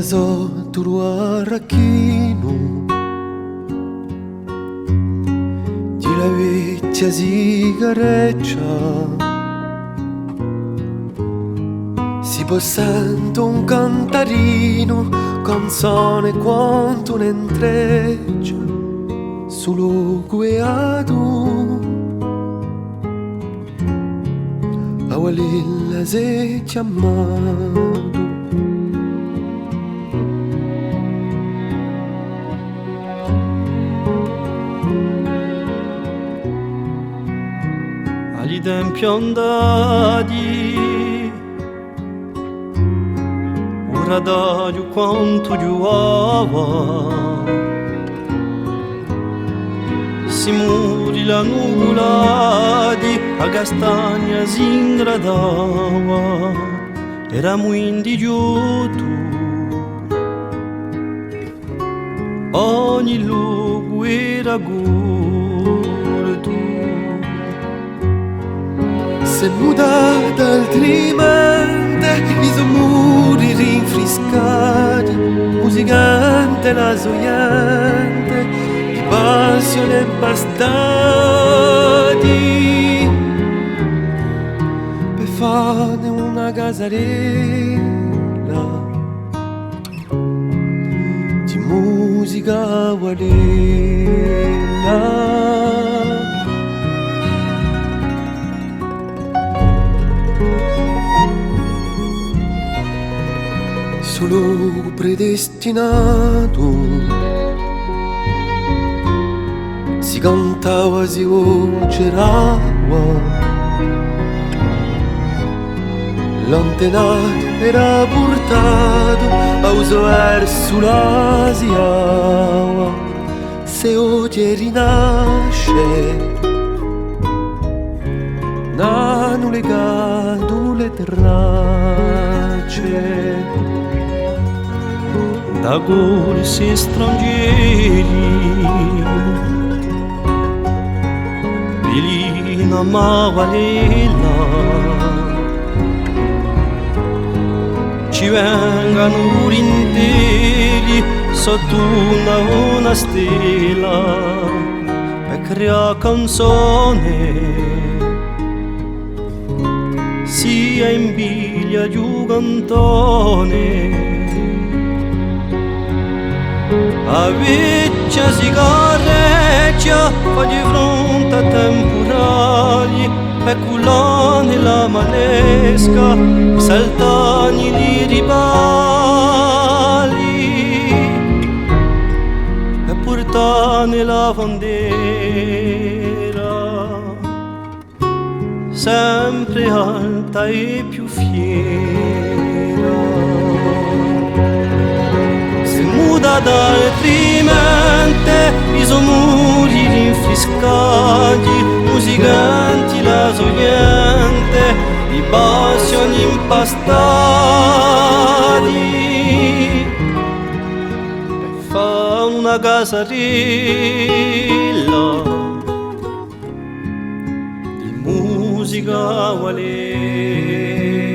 sotto l'arracchino di la vecchia sigareccia si può sentire un cantarino, canzone quanto un intreccio solo guiato a quella se chiamato. Agli tempi andati ora daggio quanto giuava si muri la nuvola di a castagna si ingradava eravamo indigioto ogni luogo era gordo se mutata altrimenti i suoi muri rinfrescati, musicante la soiante, di passione bastati per fare una casarella di musica guarella. Solo predestinato si cantava, si vocerava, l'antenato era portato a uso verso l'Asia se oggi rinasce n'hanno legato le tracce da corsi stranieri Vilina Mavalella ci vengano interi sotto una stella per creare canzone sia in biglia giù cantone a vecchia sigareccia fa di fronte a temporali e culane la manesca saltani di ribali e portane la bandiera sempre alta e più fiera altrimenti i suoi muri rinfrescati, musicanti la soiante, i passioni impastati per fare una casarella di musica guarella.